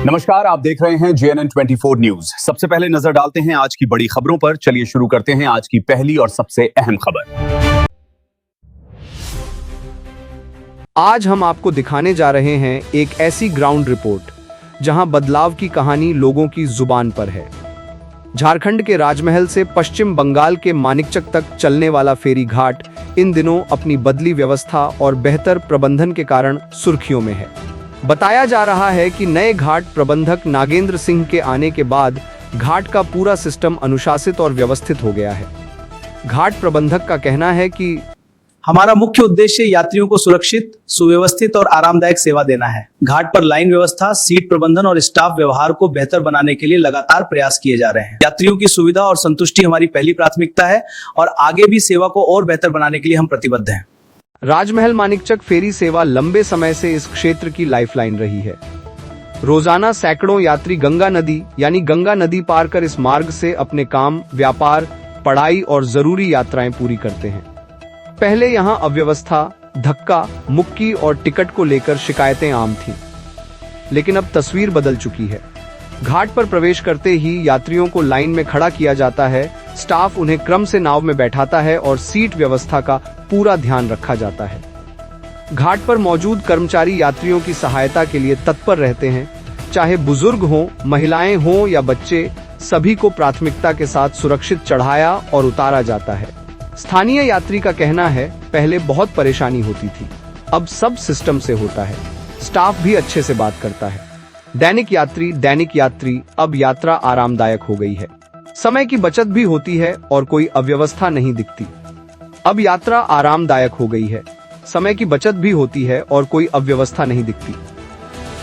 नमस्कार, आप देख रहे हैं JNN 24 न्यूज। सबसे पहले नजर डालते हैं आज की बड़ी खबरों पर। चलिए शुरू करते हैं आज की पहली और सबसे अहम खबर। आज हम आपको दिखाने जा रहे हैं एक ऐसी ग्राउंड रिपोर्ट जहां बदलाव की कहानी लोगों की जुबान पर है। झारखंड के राजमहल से पश्चिम बंगाल के मानिकचक तक चलने वाला फेरी घाट इन दिनों अपनी बदली व्यवस्था और बेहतर प्रबंधन के कारण सुर्खियों में है। बताया जा रहा है कि नए घाट प्रबंधक नागेंद्र सिंह के आने के बाद घाट का पूरा सिस्टम अनुशासित और व्यवस्थित हो गया है। घाट प्रबंधक का कहना है कि हमारा मुख्य उद्देश्य यात्रियों को सुरक्षित, सुव्यवस्थित और आरामदायक सेवा देना है। घाट पर लाइन व्यवस्था, सीट प्रबंधन और स्टाफ व्यवहार को बेहतर बनाने के लिए लगातार प्रयास किए जा रहे हैं। यात्रियों की सुविधा और संतुष्टि हमारी पहली प्राथमिकता है और आगे भी सेवा को और बेहतर बनाने के लिए हम प्रतिबद्ध हैं। राजमहल मानिकचक फेरी सेवा लंबे समय से इस क्षेत्र की लाइफलाइन रही है। रोजाना सैकड़ों यात्री गंगा नदी यानी गंगा नदी पार कर इस मार्ग से अपने काम, व्यापार, पढ़ाई और जरूरी यात्राएं पूरी करते हैं। पहले यहां अव्यवस्था, धक्का मुक्की और टिकट को लेकर शिकायतें आम थीं, लेकिन अब तस्वीर बदल चुकी है। घाट पर प्रवेश करते ही यात्रियों को लाइन में खड़ा किया जाता है, स्टाफ उन्हें क्रम से नाव में बैठाता है और सीट व्यवस्था का पूरा ध्यान रखा जाता है। घाट पर मौजूद कर्मचारी यात्रियों की सहायता के लिए तत्पर रहते हैं। चाहे बुजुर्ग हों, महिलाएं हों या बच्चे, सभी को प्राथमिकता के साथ सुरक्षित चढ़ाया और उतारा जाता है। स्थानीय यात्री का कहना है, पहले बहुत परेशानी होती थी, अब सब सिस्टम से होता है। स्टाफ भी अच्छे से बात करता है। दैनिक यात्री, अब यात्रा आरामदायक हो गई है। समय की बचत भी होती है और कोई अव्यवस्था नहीं दिखती। अब यात्रा आरामदायक हो गई है, समय की बचत भी होती है और कोई अव्यवस्था नहीं दिखती।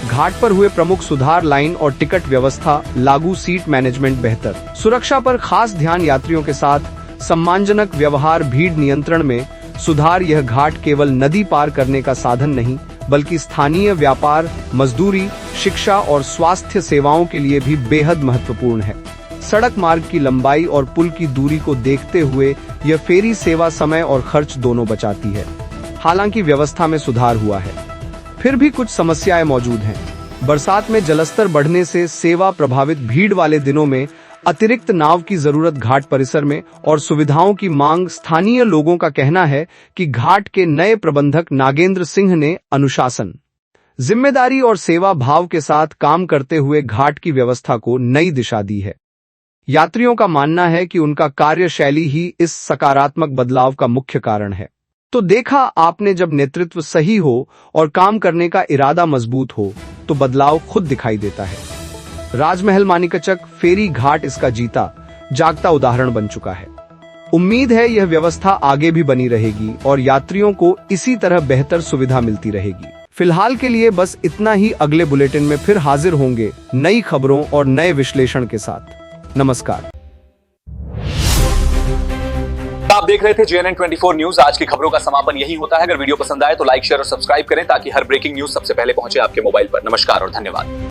घाट पर हुए प्रमुख सुधार लाइन और टिकट व्यवस्था लागू, सीट मैनेजमेंट बेहतर, सुरक्षा पर खास ध्यान, यात्रियों के साथ सम्मानजनक व्यवहार, भीड़ नियंत्रण में सुधार। यह घाट केवल नदी पार करने का साधन नहीं, बल्कि स्थानीय व्यापार, मजदूरी, शिक्षा और स्वास्थ्य सेवाओं के लिए भी बेहद महत्वपूर्ण है। सड़क मार्ग की लंबाई और पुल की दूरी को देखते हुए यह फेरी सेवा समय और खर्च दोनों बचाती है। हालांकि व्यवस्था में सुधार हुआ है, फिर भी कुछ समस्याएं मौजूद हैं। बरसात में जलस्तर बढ़ने से सेवा प्रभावित, भीड़ वाले दिनों में अतिरिक्त नाव की जरूरत घाट परिसर में और सुविधाओं की मांग। स्थानीय लोगों का कहना है कि घाट के नए प्रबंधक नागेंद्र सिंह ने अनुशासन, जिम्मेदारी और सेवा भाव के साथ काम करते हुए घाट की व्यवस्था को नई दिशा दी है। यात्रियों का मानना है कि उनका कार्यशैली ही इस सकारात्मक बदलाव का मुख्य कारण है। तो देखा आपने, जब नेतृत्व सही हो और काम करने का इरादा मजबूत हो तो बदलाव खुद दिखाई देता है। राजमहल मानिकचक फेरी घाट इसका जीता जागता उदाहरण बन चुका है। उम्मीद है यह व्यवस्था आगे भी बनी रहेगी और यात्रियों को इसी तरह बेहतर सुविधा मिलती रहेगी। फिलहाल के लिए बस इतना ही। अगले बुलेटिन में फिर हाजिर होंगे नई खबरों और नए विश्लेषण के साथ। नमस्कार। आप देख रहे थे JNN 24 न्यूज। आज की खबरों का समापन यही होता है। अगर वीडियो पसंद आए तो लाइक, शेयर और सब्सक्राइब करें ताकि हर ब्रेकिंग न्यूज सबसे पहले पहुंचे आपके मोबाइल पर। नमस्कार और धन्यवाद।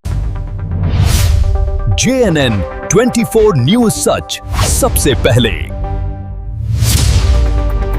JNN 24 न्यूज, सच सबसे पहले।